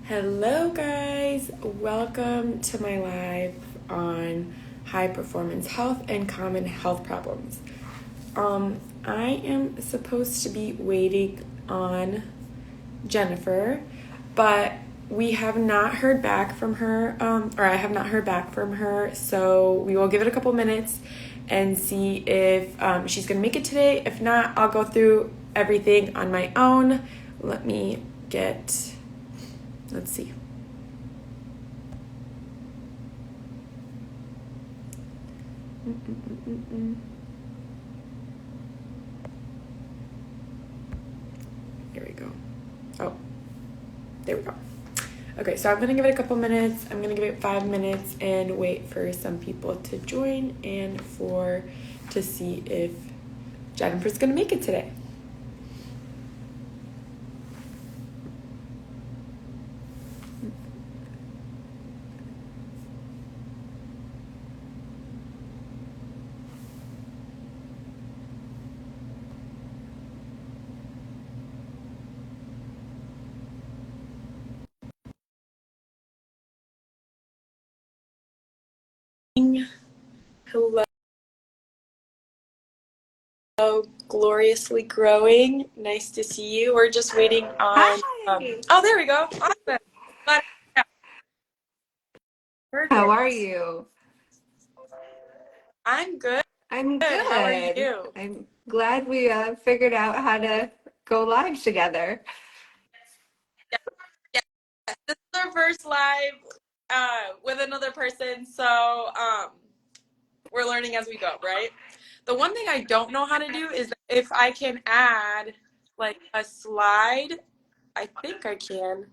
Hello, guys. Welcome to my live on high performance health and common health problems. I am supposed to be waiting on Jennifer, but we have not heard back from her, or I have not heard back from her, so we will give it a couple minutes and see if she's going to make it today. If not, I'll go through everything on my own. Let me let's see. Here we go. Oh, there we go. Okay, so I'm gonna give it a couple minutes. I'm gonna give it 5 minutes and wait for some people to join and to see if Jennifer's gonna make it today. Hello, gloriously growing. Nice to see you. We're just waiting on. Hi. Oh, there we go. Awesome. Yeah, How perfect. are you? I'm good. I'm How are good. you? I'm glad we figured out how to go live together. Yeah, yeah. This is our first live with another person, so we're learning as we go, right? The one thing I don't know how to do is if I can add like a slide. I think I can.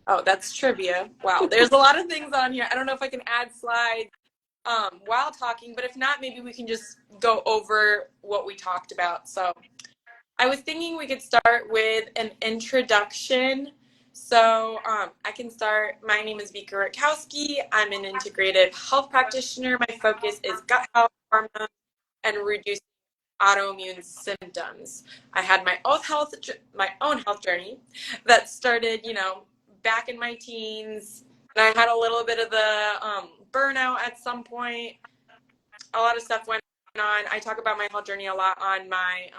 Oh, that's trivia. Wow, there's a lot of things on here. I don't know if I can add slides while talking, but if not, maybe we can just go over what we talked about. So I was thinking we could start with an introduction. So I can start. My name is Vika Rutkowski. I'm an integrative health practitioner. My focus is gut health, hormones, and reducing autoimmune symptoms. I had my own health journey that started, back in my teens, and I had a little bit of the burnout at some point. A lot of stuff went on. I talk about my health journey a lot on my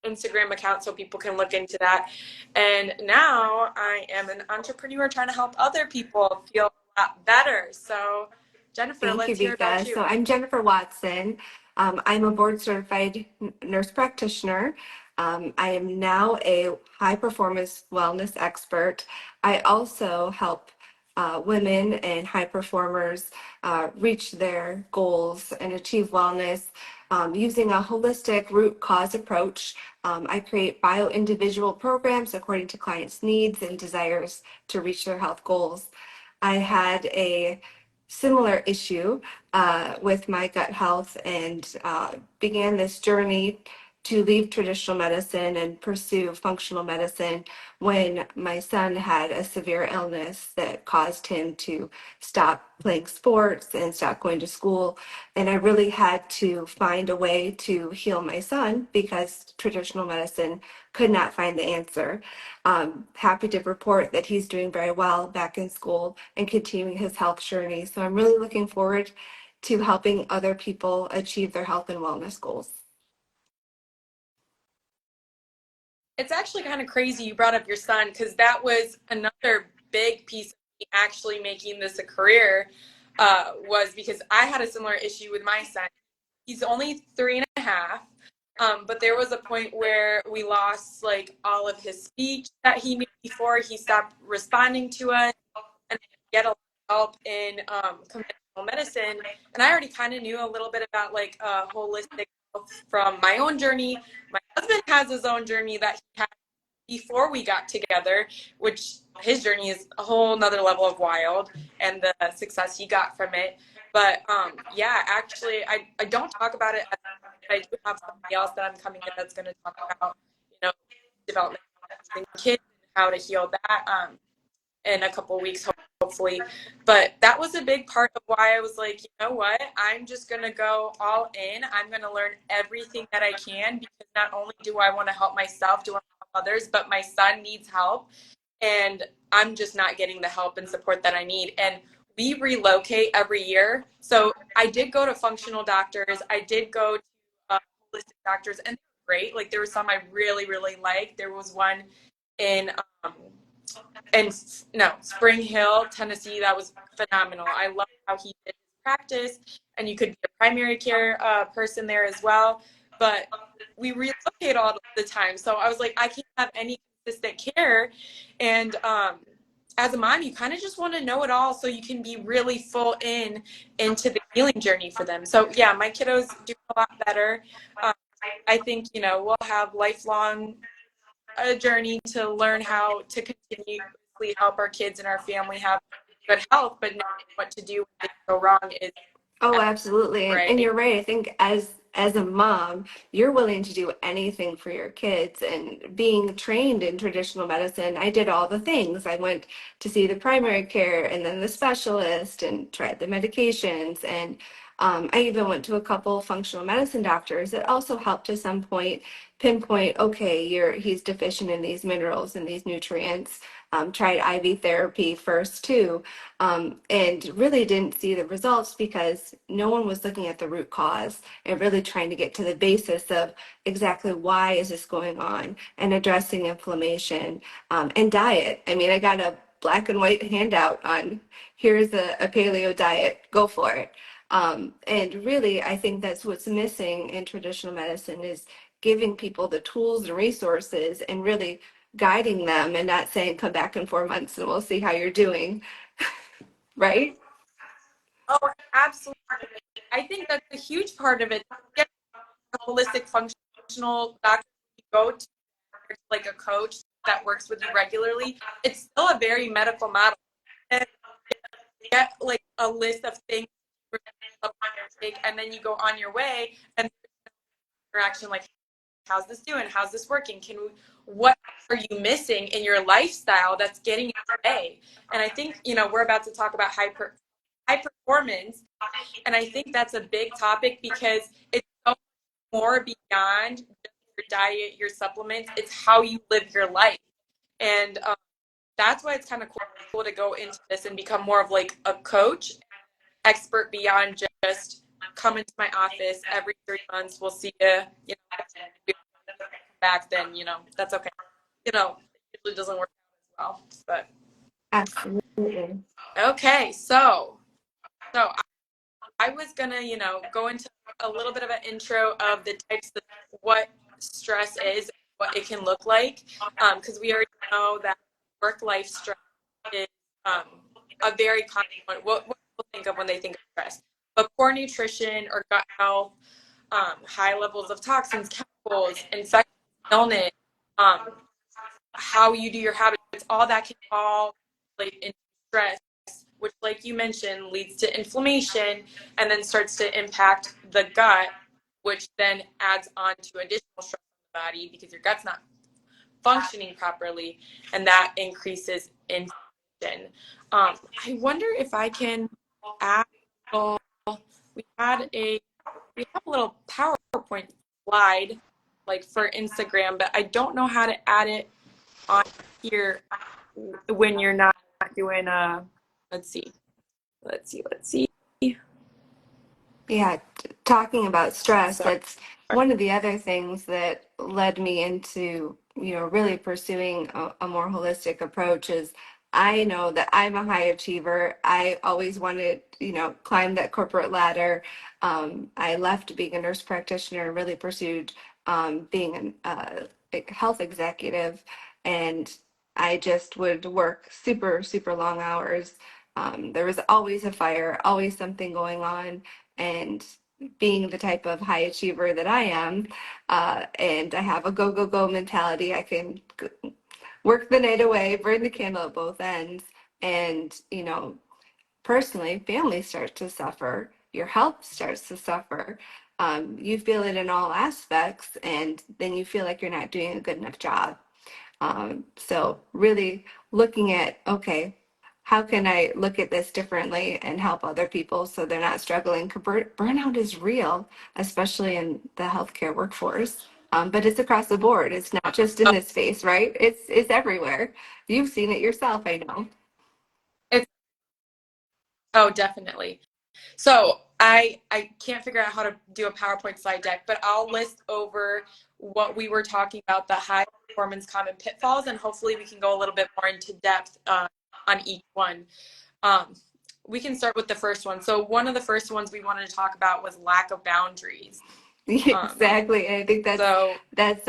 Instagram account, so people can look into that. And now I am an entrepreneur trying to help other people feel a lot better. So, Jennifer, Thank you, let's hear about Vika. you. So I'm Jennifer Watson. I'm a board certified nurse practitioner. I am now a high performance wellness expert. I also help women and high performers reach their goals and achieve wellness using a holistic root cause approach. I create bio-individual programs according to clients' needs and desires to reach their health goals. I had a similar issue with my gut health and began this journey to leave traditional medicine and pursue functional medicine when my son had a severe illness that caused him to stop playing sports and stop going to school. And I really had to find a way to heal my son because traditional medicine could not find the answer. Happy to report that he's doing very well back in school and continuing his health journey. So I'm really looking forward to helping other people achieve their health and wellness goals. It's actually kind of crazy you brought up your son because that was another big piece of me actually making this a career was because I had a similar issue with my son. He's only 3.5, but there was a point where we lost like all of his speech that he made before he stopped responding to us, and get a lot of help in conventional medicine. And I already kind of knew a little bit about like holistic health from my own journey. My husband has his own journey that he had before we got together, which his journey is a whole nother level of wild and the success he got from it. But yeah, actually, I don't talk about it. I do have somebody else that I'm coming in that's going to talk about, development in kids and how to heal that in a couple of weeks, hopefully. But that was a big part of why I was like, you know what? I'm just going to go all in. I'm going to learn everything that I can because not only do I want to help myself, do I want to help others, but my son needs help. and I'm just not getting the help and support that I need. And we relocate every year. So I did go to functional doctors. I did go to holistic doctors, and they're great. Like there were some I really, really liked. There was one in um, in no Spring Hill, Tennessee. That was phenomenal. I love how he did his practice, and you could be a primary care person there as well. But we relocate all the time, so I was like, I can't have any consistent care, and as a mom, you kind of just want to know it all so you can be really full into the healing journey for them. So yeah, my kiddos do a lot better. Um, I think we'll have lifelong a journey to learn how to continuously help our kids and our family have good health, but knowing what to do when things go wrong is Oh, absolutely. And right. you're right. I think as a mom, you're willing to do anything for your kids. And being trained in traditional medicine, I did all the things. I went to see the primary care and then the specialist and tried the medications. And I even went to a couple functional medicine doctors that also helped to some point pinpoint, okay, he's deficient in these minerals and these nutrients. Tried IV therapy first too, and really didn't see the results because no one was looking at the root cause and really trying to get to the basis of exactly why is this going on and addressing inflammation, and diet. I mean, I got a black and white handout on here's a paleo diet, go for it. And really, I think that's what's missing in traditional medicine is giving people the tools and resources and really guiding them and not saying come back in 4 months and we'll see how you're doing, right? Oh, absolutely. I think that's a huge part of it. Get a holistic functional doctor you go to, like a coach that works with you regularly. It's still a very medical model. And get like a list of things and then you go on your way and interaction like how's this doing, how's this working, what are you missing in your lifestyle that's getting in the way. And I think we're about to talk about high performance, and I think that's a big topic because it's so more beyond just your diet, your supplements. It's how you live your life, and that's why it's kind of cool to go into this and become more of like a coach expert beyond just come into my office every 3 months. We'll see you. Back then, that's okay. It usually doesn't work out as well. But Absolutely. okay, so I was gonna, go into a little bit of an intro of the types of what stress is, what it can look like, because we already know that work-life stress is a very common one. What people think of when they think of stress, but poor nutrition or gut health, high levels of toxins, chemicals, infection, illness, um, how you do your habits, all that can all relate into stress, which, like you mentioned, leads to inflammation and then starts to impact the gut, which then adds on to additional stress on the body because your gut's not functioning properly, and that increases inflammation. I wonder if I can add. We had a we have a little PowerPoint slide like for Instagram, but I don't know how to add it on here when you're not doing let's see. Let's see. Yeah, talking about stress, that's one of the other things that led me into, really pursuing a more holistic approach is I know that I'm a high achiever. I always wanted, climb that corporate ladder. I left being a nurse practitioner and really pursued being a health executive. And I just would work super, super long hours. There was always a fire, always something going on, and being the type of high achiever that I am, and I have a go, go, go mentality, I can work the night away, burn the candle at both ends. And, personally, family starts to suffer, your health starts to suffer. You feel it in all aspects, and then you feel like you're not doing a good enough job. So really looking at, okay, how can I look at this differently and help other people so they're not struggling? Burnout is real, especially in the healthcare workforce. But it's across the board. It's not just in this space, right? It's everywhere. You've seen it yourself, I know. It's oh, definitely. So I can't figure out how to do a PowerPoint slide deck, but I'll list over what we were talking about, the high performance common pitfalls, and hopefully we can go a little bit more into depth on each one. Um, we can start with the first one. So one of the first ones we wanted to talk about was lack of boundaries. Um, Exactly. And I think so that's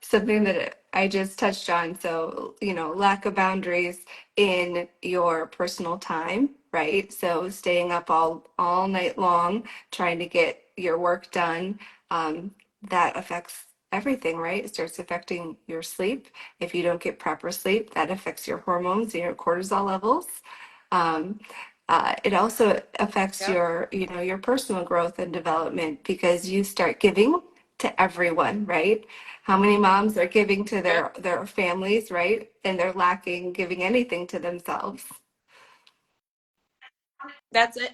something that I just touched on. So, lack of boundaries in your personal time, right? So staying up all night long trying to get your work done, um, that affects everything, right? It starts affecting your sleep. If you don't get proper sleep, that affects your hormones and your cortisol levels. Um, it also affects yep, your personal growth and development because you start giving to everyone, right? How many moms are giving to yep, their families, right? And they're lacking giving anything to themselves. that's it.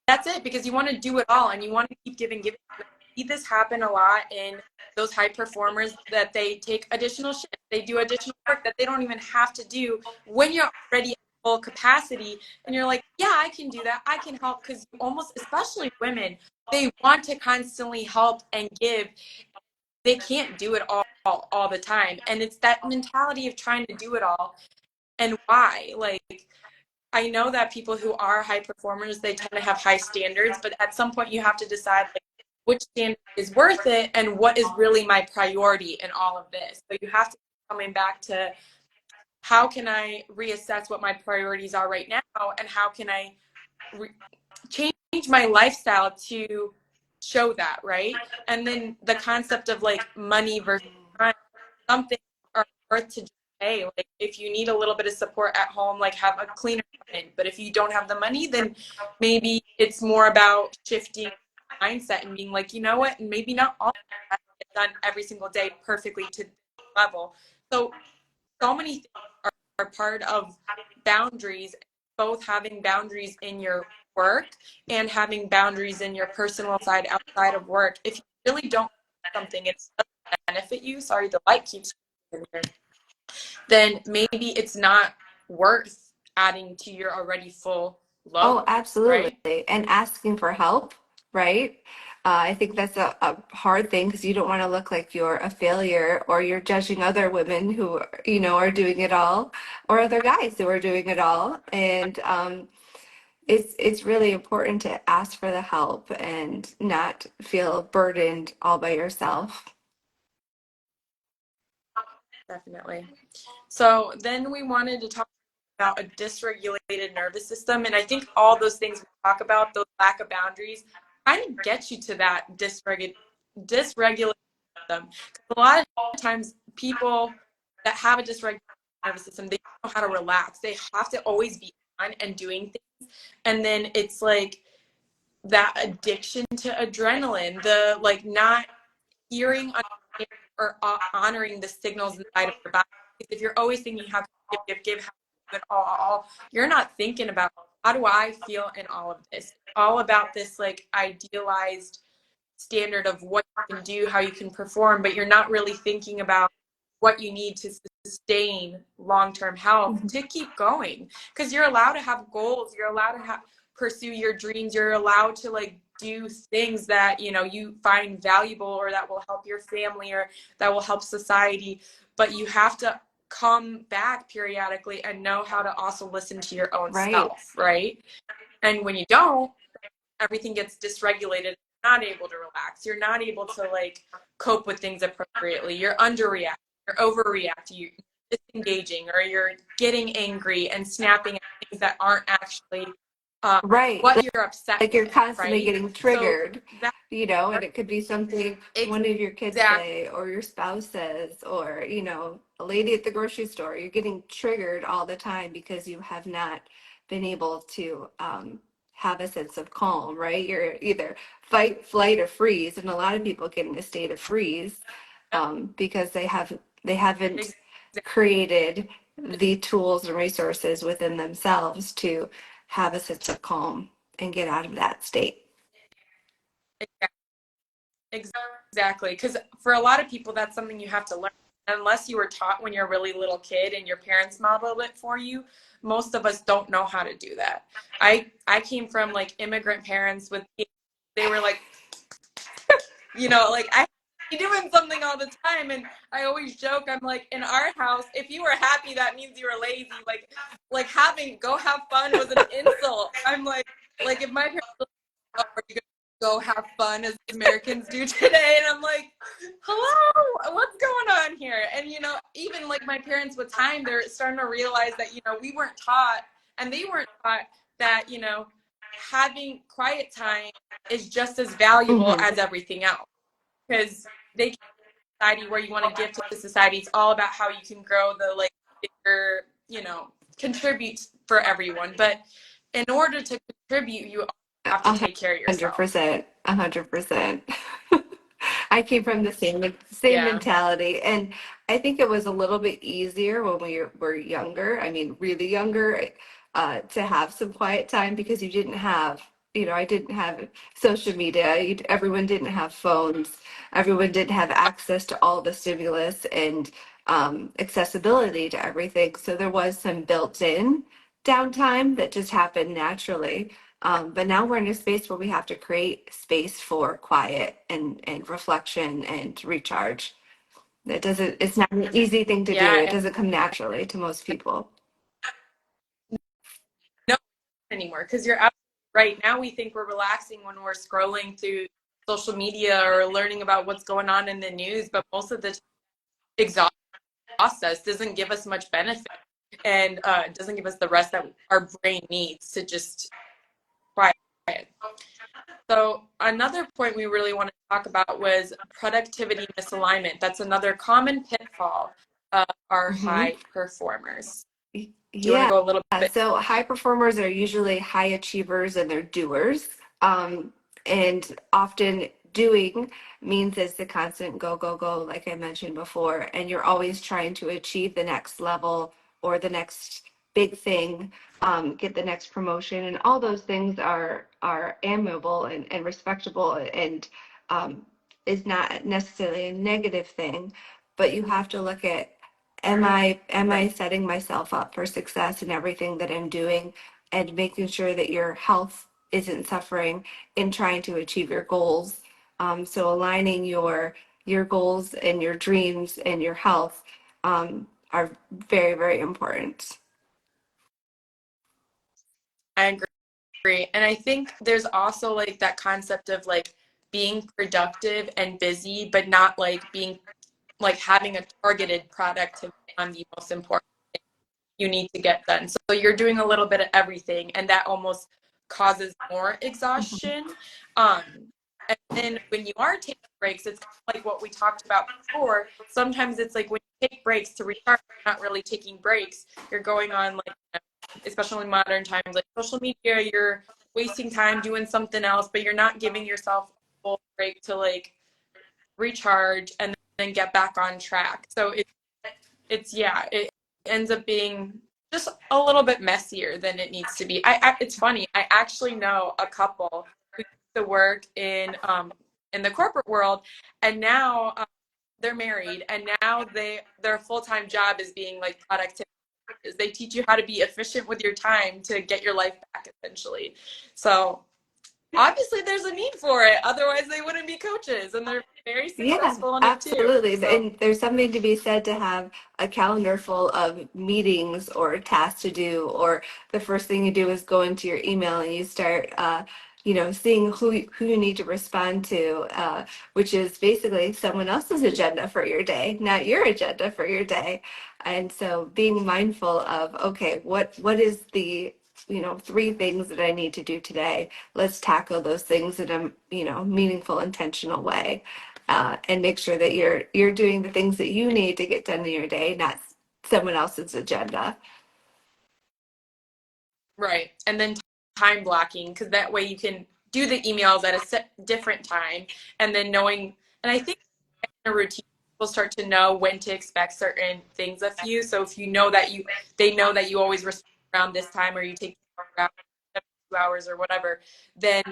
That's it, because you want to do it all and you want to keep giving, giving. I see this happen a lot in those high performers, that they take additional shifts, they do additional work that they don't even have to do when you're already at full capacity. And you're like, yeah, I can do that. I can help, because you almost, especially women, they want to constantly help and give. They can't do it all the time. And it's that mentality of trying to do it all. And why? Like, I know that people who are high performers, they tend to have high standards, but at some point you have to decide, like, which standard is worth it and what is really my priority in all of this. So you have to keep coming back to, how can I reassess what my priorities are right now, and how can I re- change my lifestyle to show that, right? And then the concept of like money versus time, some things are worth to just pay. Like, if you need a little bit of support at home, like, have a cleaner come in. But if you don't have the money, then maybe it's more about shifting mindset and being like, you know what, and maybe not all that get done every single day perfectly to this level. So many things are part of boundaries, both having boundaries in your work and having boundaries in your personal side outside of work. If you really don't do something, it doesn't benefit you. Sorry, the light keeps in here. Then maybe it's not worth adding to your already full Oh, load, absolutely. right? And asking for help, right? I think that's a hard thing because you don't want to look like you're a failure or you're judging other women who, are doing it all, or other guys who are doing it all. And it's really important to ask for the help and not feel burdened all by yourself. Definitely. So then we wanted to talk about a dysregulated nervous system. And I think all those things we talk about, those lack of boundaries, kind of get you to that dysregulated system. 'Cause a lot of times people that have a dysregulated nervous system, they don't know how to relax. They have to always be on and doing things. And then it's like that addiction to adrenaline, the like not hearing, or honoring the signals inside of your body. Because if you're always thinking, how can I give, how can I give it all, you're not thinking about, how do I feel in all of this? It's all about this like idealized standard of what you can do, how you can perform, but you're not really thinking about what you need to sustain long-term health to keep going. Because you're allowed to have goals, you're allowed to pursue your dreams, you're allowed to like do things that you find valuable, or that will help your family, or that will help society, but you have to come back periodically and know how to also listen to your own Right. self, right? And when you don't, everything gets dysregulated. You're not able to relax, you're not able to like cope with things appropriately, you're underreacting, you're overreacting, you're disengaging, or you're getting angry and snapping at things that aren't actually um, Right. what you're upset Like you're with, constantly right? getting So triggered, that and it could be something one of your kids exactly, say, or your spouse says, or, a lady at the grocery store. You're getting triggered all the time because you have not been able to have a sense of calm, right? You're either fight, flight, or freeze. And a lot of people get in a state of freeze because they haven't created the tools and resources within themselves to have a sense of calm and get out of that state. Exactly. Because for a lot of people, that's something you have to learn. Unless you were taught when you're a really little kid and your parents modeled it for you, most of us don't know how to do that. I came from like immigrant parents with, they were like, like I be doing something all the time, and I always joke, I'm like, in our house, if you were happy, that means you were lazy. Like having go have fun was an insult. I'm like if my parents were like, oh, are you gonna go have fun as Americans do today? And I'm like, hello, what's going on here? And even like my parents with time, they're starting to realize that we weren't taught, and they weren't taught that having quiet time is just as valuable Hmm. as everything else, because they society where you want to give to society. It's all about how you can grow the like bigger, contribute for everyone. But in order to contribute, you have to A take care of hundred yourself. percent, 100%. I came from the same Yeah. mentality, and I think it was a little bit easier when we were younger. I mean, really younger, to have some quiet time because you didn't have, I didn't have social media. Everyone didn't have phones. Everyone didn't have access to all the stimulus and accessibility to everything. So there was some built-in downtime that just happened naturally. But now we're in a space where we have to create space for quiet and reflection and recharge. It's not an easy thing to do. It Yeah. doesn't come naturally to most people. No anymore, because you're absolutely right. Now we think we're relaxing when we're scrolling through social media or learning about what's going on in the news, but most of the time exhausts us, doesn't give us much benefit, and doesn't give us the rest that our brain needs to just quiet. So another point we really want to talk about was productivity misalignment. That's another common pitfall of our Hmm. high performers. Do you want to Yeah. go a little bit? So high performers are usually high achievers and they're doers. Um, and often doing means it's the constant go, go, go, like I mentioned before. And you're always trying to achieve the next level or the next big thing, get the next promotion. And all those things are amiable and respectable and um, is not necessarily a negative thing. But you have to look at am I Right. setting myself up for success in everything that I'm doing and making sure that your health isn't suffering in trying to achieve your goals. So aligning your goals and your dreams and your health are very, very important. I agree. And I think there's also like that concept of like being productive and busy, but not like being like having a targeted productivity on the most important you need to get done. So you're doing a little bit of everything, and that almost causes more Mhm. exhaustion. Um, and then when you are taking breaks, it's kind of like what we talked about before. Sometimes it's like when you take breaks to recharge, you're not really taking breaks. You're going on like, especially in modern times, like social media, you're wasting time doing something else, but you're not giving yourself a full break to like recharge and then get back on track. So it's yeah, it ends up being just a little bit messier than it needs to be. It's funny. I actually know a couple who used to work in the corporate world, and now they're married, and now their full time job is being like productivity. They teach you how to be efficient with your time to get your life back, essentially. So obviously, there's a need for it. Otherwise, they wouldn't be coaches, and they're very Yeah, successful in it too. absolutely. So And there's something to be said to have a calendar full of meetings or tasks to do, or the first thing you do is go into your email and you start, seeing who you need to respond to, which is basically someone else's agenda for your day, not your agenda for your day. And so being mindful of, okay, what is the, three things that I need to do today? Let's tackle those things in a, meaningful, intentional way, and make sure that you're doing the things that you need to get done in your day, not someone else's agenda. right. And then time blocking, because that way you can do the emails at a different time. And then knowing, and I think in a routine, people start to know when to expect certain things of you. So if you know that they know that you always respond around this time, or you take 2 hours or whatever, then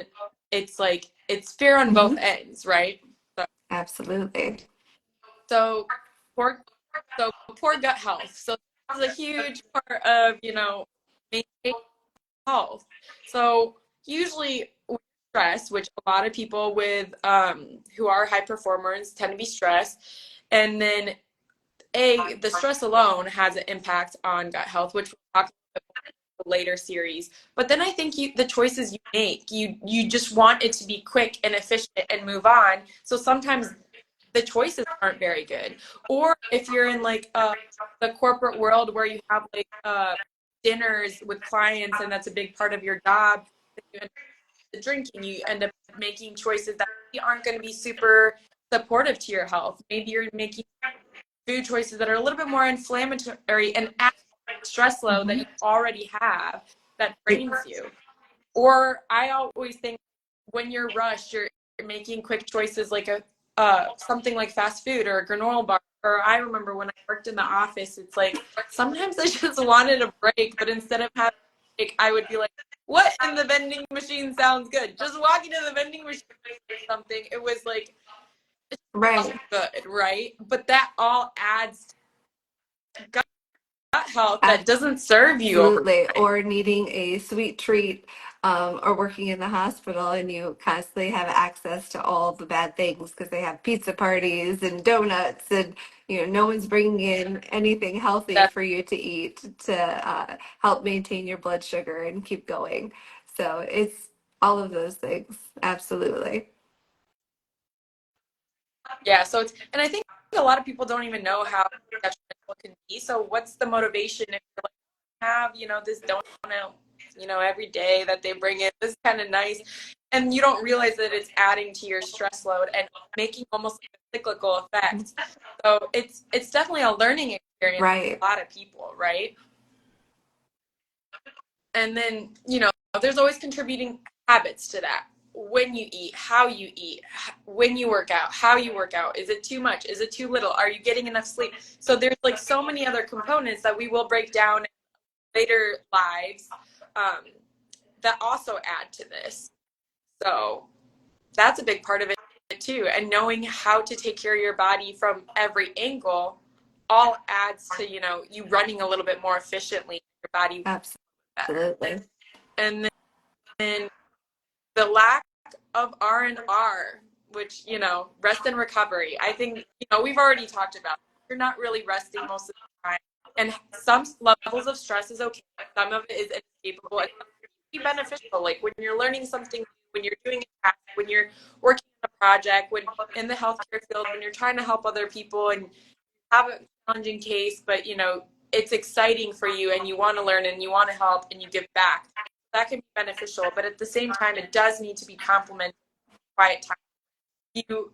it's like, it's fair on both Mhm. ends, right? So, Absolutely. so poor, so poor gut health. So this is a huge part of, maintaining health. So usually with stress, which a lot of people with who are high performers tend to be stressed, and then the stress alone has an impact on gut health, which we'll talk about in a later series. But then I think the choices you make, you just want it to be quick and efficient and move on. So sometimes the choices aren't very good. Or if you're in like the corporate world where you have like dinners with clients and that's a big part of your job, you end up drinking, you end up making choices that aren't going to be super supportive to your health. Maybe you're making food choices that are a little bit more inflammatory and add stress load that Mhm. you already have that drains you. Or I always think when you're rushed, you're making quick choices like a something like fast food or a granola bar. Or I remember when I worked in the office, it's like sometimes I just wanted a break, but instead of having a break, I would be like, "What in the vending machine sounds good?" Just walking to the vending machine or something. It was like it felt Right. good, right? But that all adds to gut health that doesn't serve you over Absolutely. time. Or needing a sweet treat, or working in the hospital and you constantly have access to all the bad things because they have pizza parties and donuts and no one's bringing in anything healthy That for you to eat to help maintain your blood sugar and keep going. So it's all of those things. Absolutely. Yeah, so it's, and I think a lot of people don't even know how detrimental it can be. So what's the motivation if you're like have, this donut, every day that they bring in, this is kind of nice, and you don't realize that it's adding to your stress load and making almost like a cyclical effect. So it's definitely a learning experience Right. for a lot of people, right? And then, there's always contributing habits to that. When you eat, how you eat, when you work out, how you work out. Is it too much? Is it too little? Are you getting enough sleep? So there's like so many other components that we will break down in later lives um, that also add to this. So that's a big part of it too. And knowing how to take care of your body from every angle all adds to, you running a little bit more efficiently, your body better. Absolutely. And then the lack of R&R, which, rest and recovery. I think, we've already talked about it. You're not really resting most of the time. And some levels of stress is okay. Some of it is inescapable and some can be beneficial. Like when you're learning something, when you're doing a task, when you're working on a project, when in the healthcare field, when you're trying to help other people and have a challenging case, but it's exciting for you and you want to learn and you want to help and you give back. That can be beneficial, but at the same time, it does need to be complemented with quiet time. You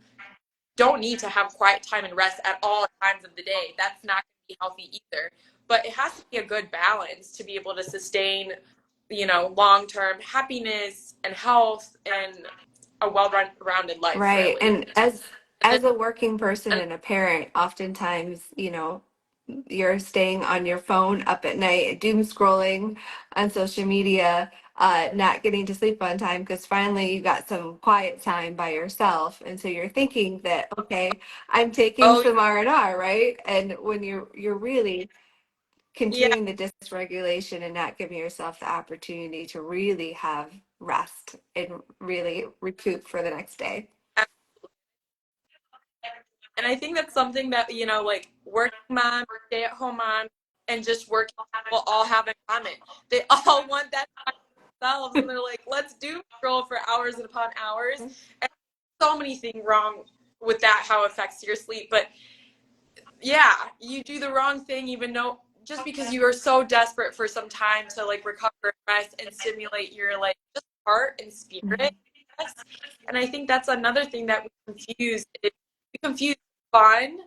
don't need to have quiet time and rest at all times of the day. That's not going to be healthy either. But it has to be a good balance to be able to sustain, long-term happiness and health and a well-rounded life, Right. really. And as And a working person then, and a parent, oftentimes, you're staying on your phone up at night, doom scrolling on social media, not getting to sleep on time because finally you got some quiet time by yourself. And so you're thinking that, okay, I'm taking oh some R&R, right? And when you're really yeah, continuing the dysregulation and not giving yourself the opportunity to really have rest and really recoup for the next day. and I think that's something that, like working mom, stay at home mom, and just working will all have in common. They all want that time for themselves and they're like, let's do scroll for hours and upon hours. And so many things wrong with that, how it affects your sleep. But yeah, you do the wrong thing, even though just because you are so desperate for some time to like recover and rest and stimulate your like just heart and spirit. Yes. And I think that's another thing that we confuse fun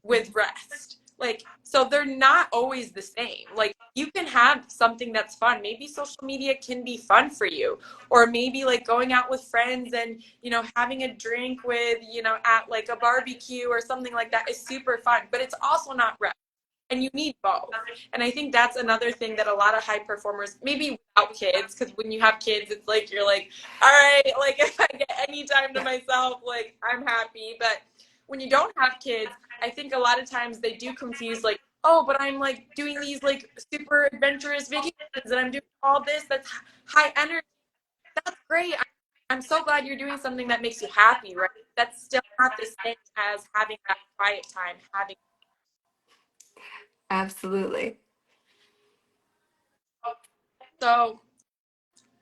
with rest. Like, so they're not always the same. Like, you can have something that's fun. Maybe social media can be fun for you, or maybe like going out with friends and, having a drink with, at like a barbecue or something like that is super fun, but it's also not rest. and you need both. And I think that's another thing that a lot of high performers, maybe without kids, because when you have kids, it's like you're like, all right, like if I get any time to Yeah, myself, like I'm happy. But when you don't have kids, I think a lot of times they do confuse like, oh, but I'm like doing these like super adventurous vacations and I'm doing all this that's high energy. That's great. I'm so glad you're doing something that makes you happy, right? That's still not the same as having that quiet time, having absolutely. so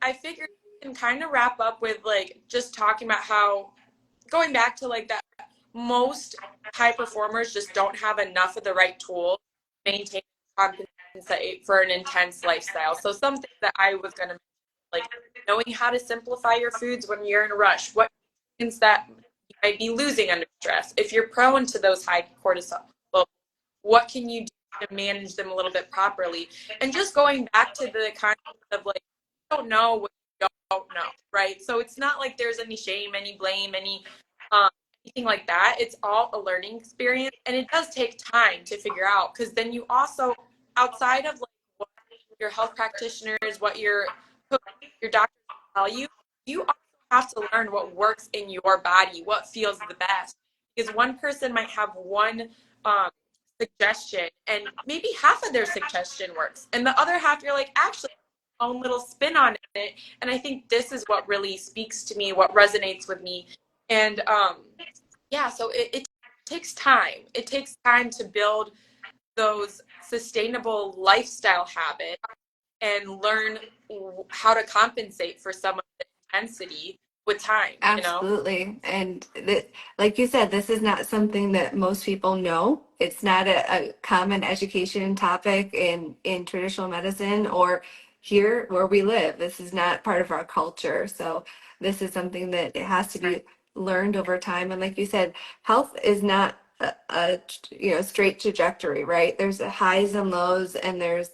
I figured we can kind of wrap up with like just talking about how going back to like that most high performers just don't have enough of the right tools to maintain compensate for an intense lifestyle. So something that I was gonna like knowing how to simplify your foods when you're in a rush, what things that you might be losing under stress. If you're prone to those high cortisol, well, what can you do to manage them a little bit properly? And just going back to the concept of like, you don't know what you don't know, right? So it's not like there's any shame, any blame, um, anything like that. It's all a learning experience, and it does take time to figure out because then you also, outside of like what your health practitioners, what your doctors tell you, you also have to learn what works in your body, what feels the best. Because one person might have one um, suggestion, and maybe half of their suggestion works, and the other half you're like, actually, own little spin on it. And I think this is what really speaks to me, what resonates with me, and yeah. So it takes time. It takes time to build those sustainable lifestyle habits and learn how to compensate for some of the intensity with time, you know? Absolutely. And like you said, this is not something that most people know. It's not a common education topic in traditional medicine or here where we live. This is not part of our culture. So this is something that it has to be learned over time. And like you said, health is not a straight trajectory, right? There's highs and lows, and there's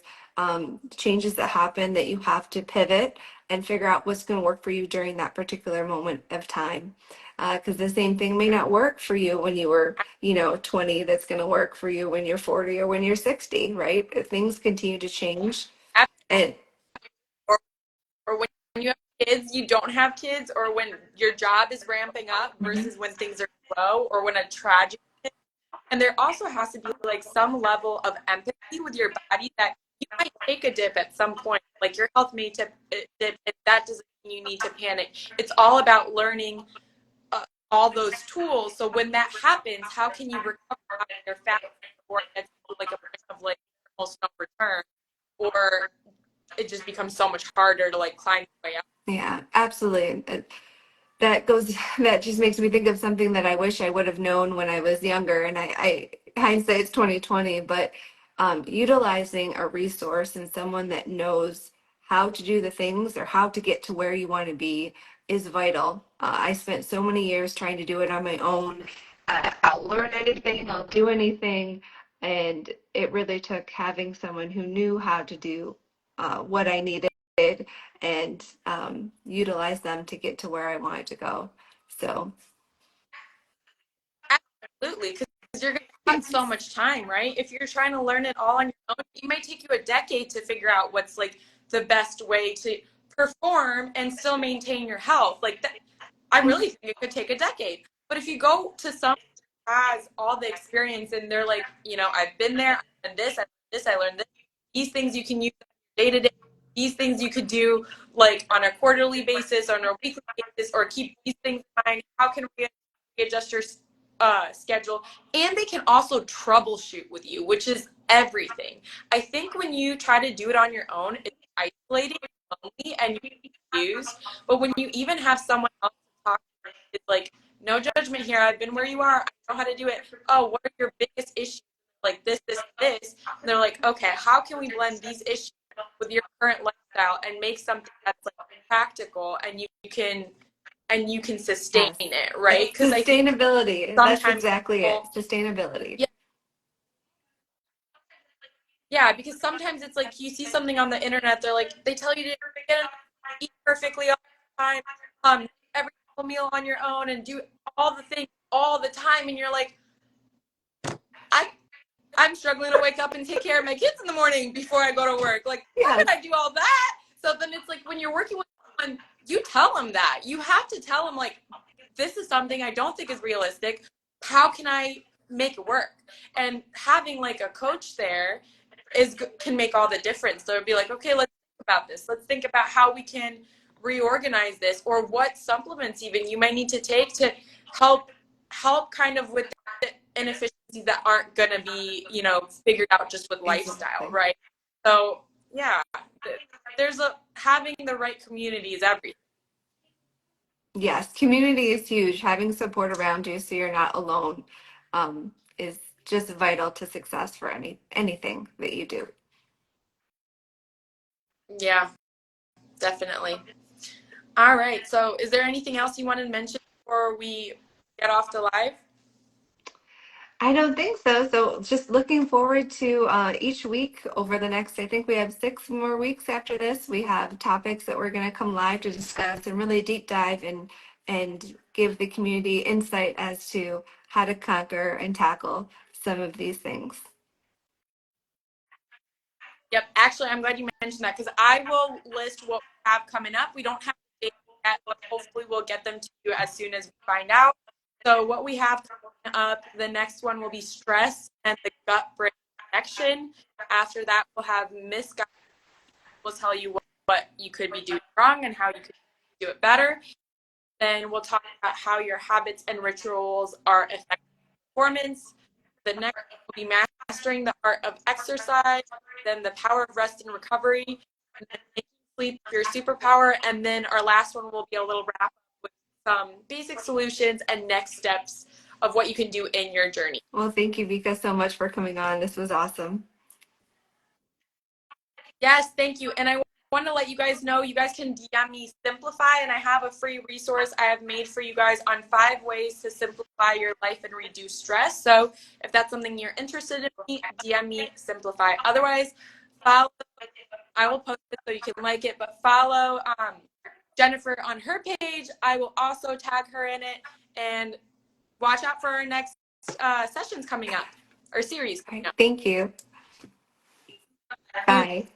changes that happen that you have to pivot and figure out what's going to work for you during that particular moment of time. Because the same thing may not work for you when you were, 20, that's going to work for you when you're 40 or when you're 60, right? Things continue to change. And Or, or when you have kids, you don't have kids, or when your job is ramping up Mhm. versus when things are slow, or when a tragedy. And there also has to be like some level of empathy with your body that you might take a dip at some point. Like your health may dip, and that doesn't mean you need to panic. It's all about learning uh, all those tools. So when that happens, how can you recover out of your fat before it gets to like a point of like almost no return, or it just becomes so much harder to like climb the way out. yeah, absolutely. That just makes me think of something that I wish I would have known when I was younger. And I hindsight's 2020, but utilizing a resource and someone that knows how to do the things or how to get to where you want to be is vital. I spent so many years trying to do it on my own. I'll learn anything, I'll do anything, and it really took having someone who knew how to do what I needed and utilize them to get to where I wanted to go. So, Absolutely, because you're going to spend so much time, right? If you're trying to learn it all on your own, it might take you a decade to figure out what's like the best way to perform and still maintain your health. Like that, I really think it could take a decade. But if you go to someone who has all the experience and they're like, I've been there, I've done this, I learned this. These things you can use day to day. These things you could do like on a quarterly basis, on a weekly basis, or keep these things in mind. How can we adjust your schedule? And they can also troubleshoot with you, which is everything. I think when you try to do it on your own, it's isolating, lonely, and you're confused. But when you even have someone else to talk to, it's like, no judgment here. I've been where you are. I know how to do it. Oh, what are your biggest issues? Like this. And they're like, okay, how can we blend these issues with your current lifestyle and make something that's like practical and you can sustain yes, it, it's right? Because I think sustainability. That's sometimes exactly it. people, Sustainability. yeah, yeah, because sometimes it's like you see something on the internet, they're like, they tell you to get enough, eat perfectly all the time, every single meal on your own and do all the things all the time. And you're like, I I'm struggling to wake up and take care of my kids in the morning before I go to work. Like, how Yes, did I do all that? So then it's like when you're working with someone, you tell them that. You have to tell them, like, this is something I don't think is realistic. How can I make it work? And having like a coach there can make all the difference. So it'd be like, okay, let's think about this. Let's think about how we can reorganize this, or what supplements even you might need to take to help kind of with the inefficiencies that aren't going to be, figured out just with lifestyle, exactly. right? So yeah, there's a having the right community is everything. Yes, community is huge. Having support around you so you're not alone is just vital to success for anything that you do. Yeah, definitely. All right. So is there anything else you want to mention before we get off the live? I don't think so. So just looking forward to each week over the next, I think we have 6 more weeks after this. We have topics that we're going to come live to discuss and really deep dive and give the community insight as to how to conquer and tackle some of these things. Yep. Actually, I'm glad you mentioned that because I will list what we have coming up. We don't have the date yet, but hopefully we'll get them to you as soon as we find out. So what we have coming up, the next one will be stress and the gut-brain connection. After that, we'll have misguided. We'll tell you what you could be doing wrong and how you could do it better. Then we'll talk about how your habits and rituals are affecting performance. The next will be mastering the art of exercise, then the power of rest and recovery, and then making sleep your superpower. And then our last one will be a little wrap up with some basic solutions and next steps of what you can do in your journey. Well, thank you, Vika, so much for coming on. This was awesome. Yes, thank you. And I want to let you guys know you guys can DM me Simplify, and I have a free resource I have made for you guys on 5 ways to simplify your life and reduce stress. So if that's something you're interested in, DM me Simplify. Otherwise, follow. I will post it so you can like it, but follow Jennifer on her page. I will also tag her in it, and watch out for our next sessions coming up, or series All coming right, up. thank you. Thank you. Bye.